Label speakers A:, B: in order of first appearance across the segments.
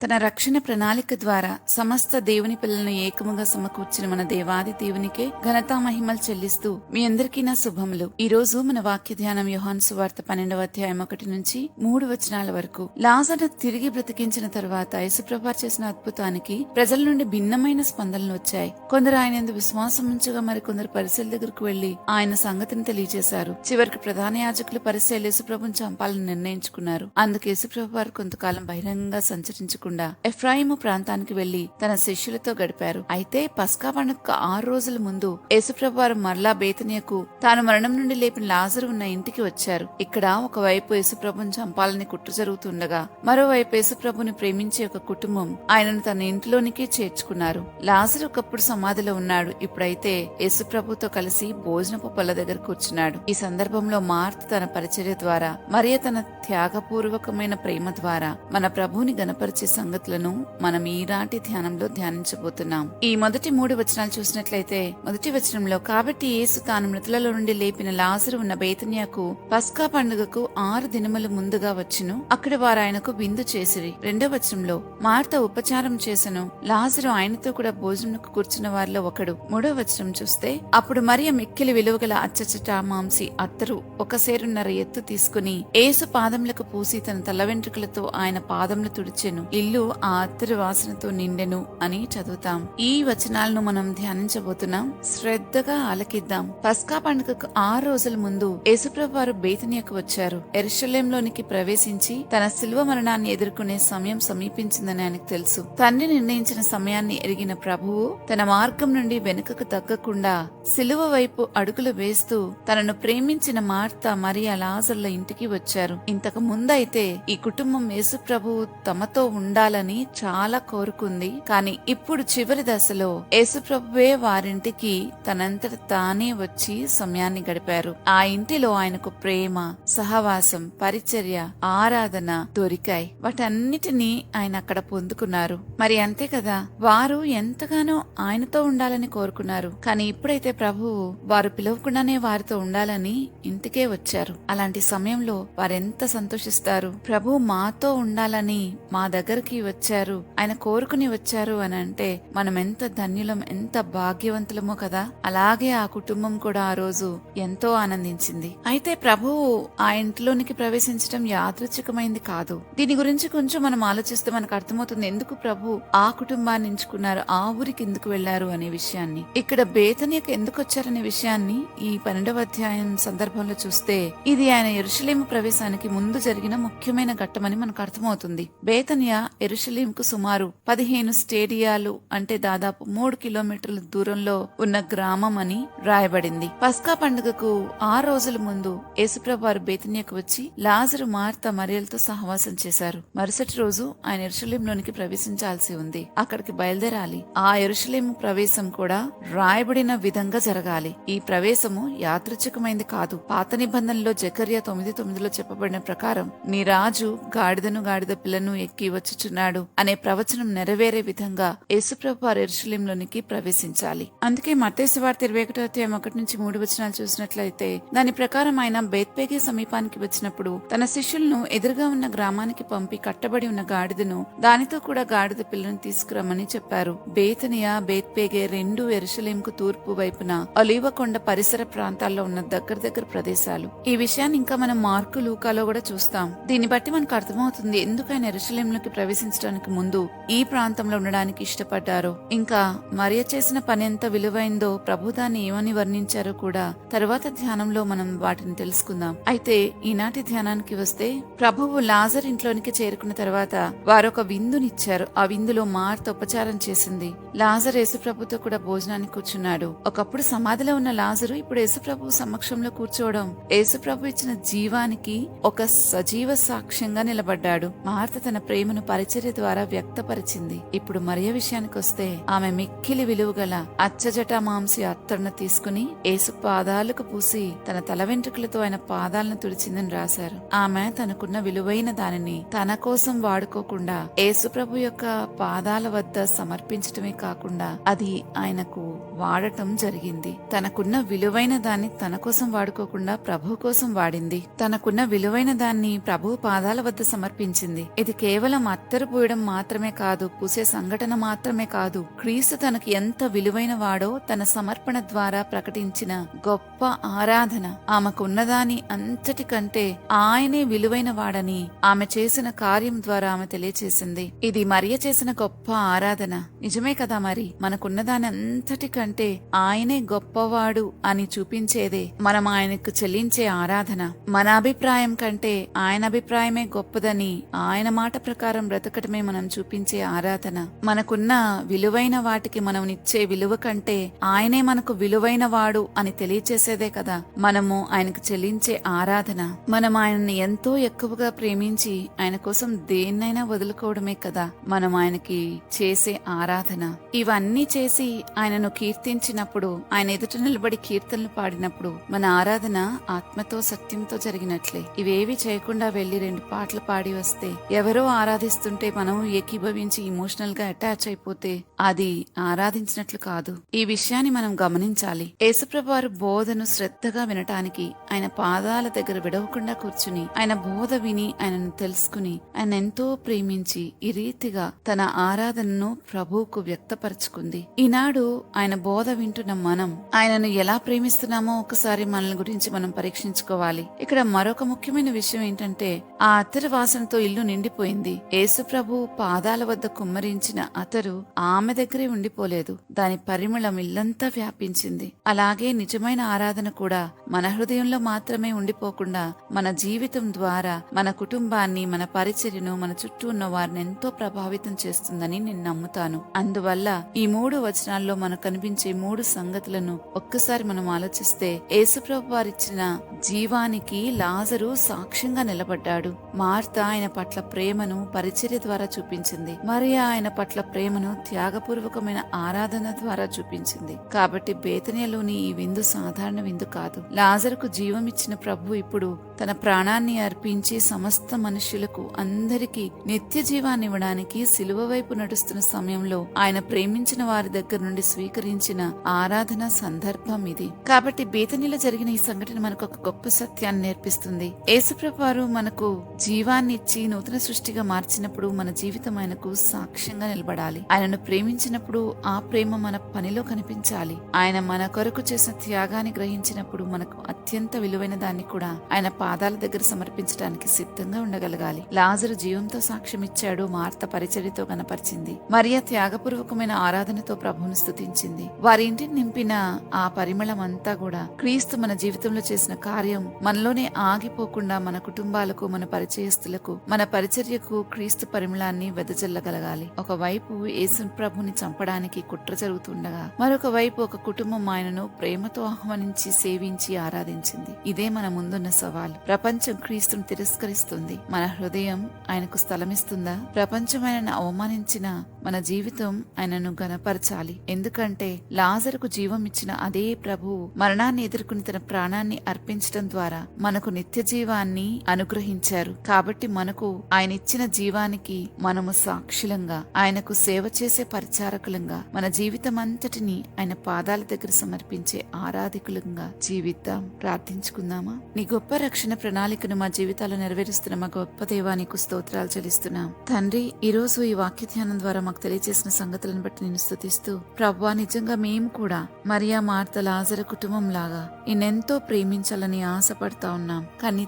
A: తన రక్షణ ప్రణాళిక ద్వారా సమస్త దేవుని పిల్లలను ఏకముగా సమకూర్చిన మన దేవాది దేవునికే ఘనతా మహిమలు చెల్లిస్తూ మీ అందరికీ నా శుభములు. ఈ రోజు మన వాక్య ధ్యానం యోహాను సువార్త 12వ అధ్యాయం 1 నుంచి 3 వచనాల వరకు. లాజరును తిరిగి బ్రతికించిన తరువాత యేసుప్రభు చేసిన అద్భుతానికి ప్రజల నుండి భిన్నమైన స్పందనలు వచ్చాయి. కొందరు ఆయన యందు విశ్వాసం ఉంచగా మరికొందరు పరిసయ్యుల దగ్గరకు వెళ్లి ఆయన సంగతిని తెలియజేశారు. చివరికి ప్రధాన యాజకులు పరిసయ్యులు యేసుప్రభుని చంపాలని నిర్ణయించుకున్నారు. అందుకు యేసుప్రభు వారు కొంతకాలం బహిరంగంగా సంచరించకుండా ఎఫ్రాయిము ప్రాంతానికి వెళ్లి తన శిష్యులతో గడిపారు. అయితే పస్కా పండుగ 6 రోజుల ముందు యేసుప్రభు వారు మరలా బేతనియకు తాను మరణం నుండి లేపిన లాజరు ఉన్న ఇంటికి వచ్చారు. ఇక్కడ ఒకవైపు యేసుప్రభుని చంపాలని కుట్ర జరుగుతుండగా మరోవైపు యేసుప్రభుని ప్రేమించే ఒక కుటుంబం ఆయనను తన ఇంట్లోనికి చేర్చుకున్నారు. లాజరు ఒకప్పుడు సమాధిలో ఉన్నాడు. ఇప్పుడైతే యేసుప్రభుతో కలిసి భోజనపు పళ్ళ దగ్గర కూర్చున్నాడు. ఈ సందర్భంలో మార్త తన పరిచర్య ద్వారా మరియ తన త్యాగపూర్వకమైన ప్రేమ ద్వారా మన ప్రభువుని గణపరిచే సంగతులను మనం ఈనాటి ధ్యానంలో ధ్యానించబోతున్నాం. ఈ మొదటి 3 వచనాలు చూసినట్లయితే మొదటి వచనంలో, కాబట్టి యేసు తాను మృతులలో నుండి లేపిన లాజరు ఉన్న బేతనియకు పస్కా పండుగకు 6 దినములు ముందుగా వచ్చును. అక్కడ వారు ఆయనకు విందు చేసిరి. 2వ వచనంలో, మార్త ఉపచారం చేసెను, లాజరు ఆయనతో కూడా భోజనకు కూర్చున్న వారిలో ఒకడు. 3వ వచనం చూస్తే, అప్పుడు మరియ మిక్కిలి విలువగల అచ్చచట మాంసి అత్తరు 1 సేరున్నర ఎత్తు తీసుకుని యేసు పాదములకు పూసి తన తల వెంట్రుకలతో ఆయన పాదములు తుడిచెను. ఇల్లు ఆ అత్తరు వాసనతో నిండెను అని చదువుతాం. ఈ వచనాలను మనం ధ్యానించబోతున్నాం. శ్రద్ధగా ఆలకిద్దాం. పస్కా పండుగకు 6 రోజుల ముందు యేసుప్రభు వారు బేతనియకు వచ్చారు. యెరూషలేంలోనికి ప్రవేశించి తన శిలువ మరణాన్ని ఎదుర్కొనే సమయం సమీపించిందని ఆయనకు తెలుసు. తండ్రి నిర్ణయించిన సమయాన్ని ఎరిగిన ప్రభువు తన మార్గం నుండి వెనుకకు తగ్గకుండా శిలువ వైపు అడుగులు వేస్తూ తనను ప్రేమించిన మార్త మరియ లాజరుల ఇంటికి వచ్చారు. ఇంతకు ముందైతే ఈ కుటుంబం యేసుప్రభు తమతో ఉండాలని చాలా కోరుకుంది. కానీ ఇప్పుడు చివరి దశలో యేసుప్రభువే వారింటికి తనంతట తానే వచ్చి సమయాన్ని గడిపారు. ఆ ఇంటిలో ఆయనకు ప్రేమ, సహవాసం, పరిచర్య, ఆరాధన దొరికాయి. వాటన్నిటినీ ఆయన అక్కడ పొందుకున్నారు. మరి అంతే కదా, వారు ఎంతగానో ఆయనతో ఉండాలని కోరుకున్నారు. కానీ ఇప్పుడైతే ప్రభువు వారు పిలవకుండానే వారితో ఉండాలని ఇంటికే వచ్చారు. అలాంటి సమయంలో వారెంత సంతోషిస్తారు. ప్రభు మాతో ఉండాలని మా దగ్గరికి వచ్చారు, ఆయన కోరుకుని వచ్చారు అని అంటే మనం ఎంత ధన్యులం, ఎంత భాగ్యవంతులమో కదా. అలాగే ఆ కుటుంబం కూడా ఆ రోజు ఎంతో ఆనందించింది. అయితే ప్రభువు ఆ ఇంట్లోనికి ప్రవేశించడం యాదృచ్ఛికమైంది కాదు. దీని గురించి కొంచెం మనం ఆలోచిస్తే మనకు అర్థమవుతుంది ఎందుకు ప్రభు ఆ కుటుంబాన్ని ఎంచుకున్నారు, ఆ ఊరికి ఎందుకు వెళ్లారు అనే విషయాన్ని. ఇక్కడ బేతనియకు ఎందుకు వచ్చారనే విషయాన్ని ఈ 12వ అధ్యాయం సందర్భంలో చూస్తే ఇది ఆయన యెరూషలేము ప్రవేశానికి ముందు జరిగిన ముఖ్యమైన ఘట్టమని మనకు అర్థమవుతుంది. బేతనియ యెరూషలేముకు సుమారు 15 స్టేడియాలు అంటే దాదాపు 3 కిలోమీటర్ల దూరంలో ఉన్న గ్రామం అని రాయబడింది. పస్కా పండుగకు 6 రోజుల ముందు యేసుప్రభు వారు బేతనియకు వచ్చి లాజరు, మార్త, మరియలతో సహవాసం చేశారు. మరుసటి రోజు ఆయన యెరూషలేములోనికి ప్రవేశించాల్సి ఉంది. అక్కడికి బయలుదేరాలి. ఆ యెరూషలేము ప్రవేశం కూడా రాయబడిన విధంగా జరగాలి. ఈ ప్రవేశము యాదృచ్ఛికమైంది కాదు. పాత నిబంధనలో జకర్యా 9:9లో చెప్పబడిన ప్రకారం నీ రాజు గాడిదను గాడిద పిల్లను ఎక్కి వచ్చుచున్నాడు అనే ప్రవచనం నెరవేరే విధంగా యేసుప్రభు వారు యెరూషలేములోనికి ప్రవేశించాలి. అందుకే మత్తయి సువార్త 21వ అధ్యాయం 1 నుంచి 3 వచనాలు చూసినట్లయితే దాని ప్రకారం ఆయన బేత్పేగే సమీపానికి వచ్చినప్పుడు తన శిష్యులను ఎదురుగా ఉన్న గ్రామానికి పంపి కట్టబడి ఉన్న గాడిదను దానితో కూడా గాడిద పిల్లను తీసుకురమ్మని చెప్పారు. బేతనియ, బేత్పేగే రెండు యెరూషలేముకు తూర్పు వైపున ఒలీవ కొండ పరిసర ప్రాంతాల్లో ఉన్న దగ్గర ప్రదేశాలు. ఈ విషయాన్ని ఇంకా మనం మార్కు, లూకాలో కూడా చూస్తాం. దీన్ని బట్టి మనకు అర్థమవుతుంది ఎందుకు ఆయన యెరూషలేములోకి ప్రవేశించడానికి ముందు ఈ ప్రాంతంలో ఉండడానికి ఇష్టపడ్డారో, ఇంకా మరియ చేసిన పని ఎంత విలువైందో, ప్రభు దాన్ని ఏమని వర్ణించారో కూడా తరువాత ధ్యానంలో మనం వాటిని తెలుసుకుందాం. అయితే ఈనాటి ధ్యానానికి వస్తే ప్రభువు లాజర్ ఇంట్లోనికి చేరుకున్న తర్వాత వారొక విందునిచ్చారు. ఆ విందులో మార్త ఉపచారం చేసింది. లాజర్ యేసుప్రభుతో కూడా భోజనానికి కూర్చున్నాడు. ఒకప్పుడు సమాధిలో ఉన్న లాజరు ఇప్పుడు యేసుప్రభు సమక్షంలో కూర్చోవడం యేసుప్రభు ఇచ్చిన జీవానికి ఒక సజీవ సాక్ష్యంగా నిలబడ్డాడు. మార్త తన ప్రేమను పరిచర్య ద్వారా వ్యక్తపరిచింది. ఇప్పుడు మరియ విషయానికి వస్తే ఆమె మిక్కిలి విలువగల అచ్చజట మాంసి అత్తరును తీసుకుని యేసు పాదాలకు పూసి తన తల వెంట్రుకలతో ఆయన పాదాలను తుడిచిందని రాశారు. ఆమె తనకున్న విలువైన దానిని తన కోసం వాడుకోకుండా యేసుప్రభు యొక్క పాదాల వద్ద సమర్పించటమే కాకుండా అది ఆయనకు వాడటం జరిగింది. తనకున్న విలువైన దాన్ని తన కోసం వాడుకోకుండా ప్రభు కోసం వాడింది. తనకున్న విలువైన దాన్ని ప్రభు పాదాల వద్ద సమర్పించింది. ఇది కేవలం అత్త అత్తరు పూయడం మాత్రమే కాదు, పూసే సంఘటన మాత్రమే కాదు, క్రీస్తు తనకు ఎంత విలువైన వాడో తన సమర్పణ ద్వారా ప్రకటించిన గొప్ప ఆరాధన. ఆమెకున్నదాని అంతటికంటే ఆయనే విలువైన వాడని ఆమె చేసిన కార్యం ద్వారా ఆమె తెలియచేసింది. ఇది మరియ చేసిన గొప్ప ఆరాధన. నిజమే కదా, మరి మనకున్నదాని అంతటికంటే ఆయనే గొప్పవాడు అని చూపించేదే మనం ఆయనకు చెల్లించే ఆరాధన. మన అభిప్రాయం కంటే ఆయన అభిప్రాయమే గొప్పదని ఆయన మాట ప్రకారం బ్రతకటమే మనం చూపించే ఆరాధన. మనకున్న విలువైన వాటికి మనం ఇచ్చే విలువ కంటే ఆయనే మనకు విలువైన వాడు అని తెలియచేసేదే కదా మనము ఆయనకు చెల్లించే ఆరాధన. మనం ఆయనని ఎంతో ఎక్కువగా ప్రేమించి ఆయన కోసం దేన్నైనా వదులుకోవడమే కదా మనం ఆయనకి చేసే ఆరాధన. ఇవన్నీ చేసి ఆయనను కీర్తించినప్పుడు, ఆయన ఎదుట నిలబడి కీర్తనలు పాడినప్పుడు మన ఆరాధన ఆత్మతో సత్యంతో జరిగినట్లే. ఇవేవి చేయకుండా వెళ్లి 2 పాటలు పాడి వస్తే, ఎవరో ఆరాధిస్తుంటే మనం ఏకీభవించి ఇమోషనల్ గా అటాచ్ అయిపోతే అది ఆరాధించినట్లు కాదు. ఈ విషయాన్ని మనం గమనించాలి. యేసుప్రభు వారు బోధను శ్రద్ధగా వినటానికి ఆయన పాదాల దగ్గర విడవకుండా కూర్చుని ఆయన బోధ విని ఆయనను తెలుసుకుని ఆయన ఎంతో ప్రేమించి ఈ రీతిగా తన ఆరాధనను ప్రభువుకు వ్యక్తపరుచుకుంది. ఈనాడు ఆయన బోధ వింటున్న మనం ఆయనను ఎలా ప్రేమిస్తున్నామో ఒకసారి మనల్ని గురించి మనం పరీక్షించుకోవాలి. ఇక్కడ మరొక ముఖ్యమైన విషయం ఏంటంటే, ఆ అత్తరు వాసనతో ఇల్లు నిండిపోయింది. యేసు ప్రభు పాదాల వద్ద కుమ్మరించిన అతరు ఆమె దగ్గరే ఉండిపోలేదు, దాని పరిమళం ఇల్లంతా వ్యాపించింది. అలాగే నిజమైన ఆరాధన కూడా మన హృదయంలో మాత్రమే ఉండిపోకుండా మన జీవితం ద్వారా మన కుటుంబాన్ని, మన పరిచర్యను, మన చుట్టూ ఉన్న వారిని ఎంతో ప్రభావితం చేస్తుందని నేను నమ్ముతాను. అందువల్ల ఈ 3 వచనాల్లో మనకు కనిపించే 3 సంగతులను ఒక్కసారి మనం ఆలోచిస్తే, యేసుప్రభు వారిచ్చిన జీవానికి లాజరు సాక్ష్యంగా నిలబడ్డాడు. మార్త ఆయన పట్ల ప్రేమను పరిచర్య ద్వారా చూపించింది. మరియా ఆయన పట్ల ప్రేమను త్యాగపూర్వకమైన ఆరాధన ద్వారా చూపించింది. కాబట్టి బేతనియలోని ఈ విందు సాధారణ విందు కాదు. లాజరుకు జీవం ఇచ్చిన ప్రభు ఇప్పుడు తన ప్రాణాన్ని అర్పించి సమస్త మనుష్యులకు అందరికీ నిత్య జీవాన్ని ఇవ్వడానికి సిలువ వైపు నడుస్తున్న సమయంలో ఆయన ప్రేమించిన వారి దగ్గర నుండి స్వీకరించిన ఆరాధన సందర్భం ఇది. కాబట్టి బేతనీలో జరిగిన ఈ సంఘటన మనకు ఒక గొప్ప సత్యాన్ని నేర్పిస్తుంది. యేసుప్రభు వారు మనకు జీవాన్ని ఇచ్చి నూతన సృష్టిగా మార్చినప్పుడు మన జీవితం ఆయనకు సాక్ష్యంగా నిలబడాలి. ఆయనను ప్రేమించినప్పుడు ఆ ప్రేమ మన పనిలో కనిపించాలి. ఆయన మన కొరకు చేసిన త్యాగాన్ని గ్రహించినప్పుడు మనకు అత్యంత విలువైన దాన్ని కూడా ఆయన పాదాల దగ్గర సమర్పించడానికి సిద్ధంగా ఉండగలగాలి. లాజరు జీవంతో సాక్ష్యం ఇచ్చాడు, మార్త పరిచర్యతో కనపరిచింది, మరియ త్యాగపూర్వకమైన ఆరాధనతో ప్రభువును స్తుతించింది. వారి ఇంటిని నింపిన ఆ పరిమళం అంతా కూడా క్రీస్తు మన జీవితంలో చేసిన కార్యం మనలోనే ఆగిపోకుండా మన కుటుంబాలకు, మన పరిచయస్తులకు, మన పరిచర్యకు క్రీస్తు పరిమళాన్ని వెదజల్లగలగాలి. ఒకవైపు యేసు ప్రభుని చంపడానికి కుట్ర జరుగుతుండగా, మరొక వైపు ఒక కుటుంబం ఆయనను ప్రేమతో ఆహ్వానించి సేవించి ఆరాధించింది. ఇదే మన ముందున్న సవాల్. ప్రపంచం క్రీస్తును తిరస్కరిస్తుంది, మన హృదయం ఆయనకు స్థలమిస్తుందా? ప్రపంచం ఆయనను అవమానించిన మన జీవితం ఆయనను గనపరచాలి. ఎందుకంటే లాజరుకు జీవం ఇచ్చిన అదే ప్రభువు మరణాన్ని ఎదుర్కొని తన ప్రాణాన్ని అర్పించడం ద్వారా మనకు నిత్య జీవాన్ని అనుగ్రహించారు. కాబట్టి మనకు ఆయన ఇచ్చిన జీవానికి మనము సాక్షులంగా, ఆయనకు సేవ చేసే పరిచారకులంగా, మన జీవితం అంతటిని ఆయన పాదాల దగ్గర సమర్పించే ఆరాధికులంగా జీవిద్దాం. ప్రార్థించుకుందామా? నీ గొప్ప రక్షణ ప్రణాళికను మా జీవితాల్లో నెరవేరుస్తున్న మా గొప్ప దేవా, నీకు స్తోత్రాలు చెల్లిస్తున్నాం. తండ్రి, ఈ రోజు ఈ వాక్య ధ్యానం ద్వారా మాకు తెలియజేసిన సంగతులను బట్టి నేను స్తుతిస్తూ, ప్రభువా, నిజంగా మేము కూడా మరియా, మార్త, లాజరు కుటుంబం లాగా నిన్నెంతో ప్రేమించాలని ఆశపడతా ఉన్నాం. కానీ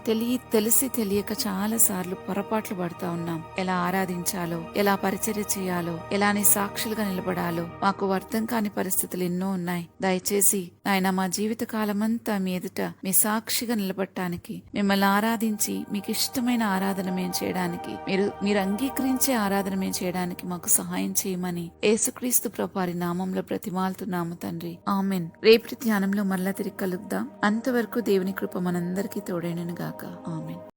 A: తెలిసి తెలియక చాలా సార్లు పొరపాట్లు పడతా ఉన్నాం. ఎలా ఆరాధించాలో, ఎలా పరిచర్య చేయాలో, ఎలా నీ సాక్షులుగా నిలబడాలో మాకు అర్థం కాని పరిస్థితులు ఎన్నో ఉన్నాయి. దయచేసి ఆయన మా జీవిత కాలమంతా మీ ఎదుట మీ సాక్షిగా నిలబడటానికి, మిమ్మల్ని ఆరాధించి మీకు ఇష్టమైన ఆరాధన మేము చేయడానికి, మీరు అంగీకరించే ఆరాధన మేము చేయడానికి మాకు సహాయం చేయమని యేసుక్రీస్తు ప్రభువారి నామంలో ప్రతిమాలుతున్నాము తండ్రి. ఆమెన్. రేపటి ధ్యానంలో మరలా తిరిగి కలుద్దాం. అంతవరకు దేవుని కృప మనందరికీ తోడైనను గాక. ఆమెన్.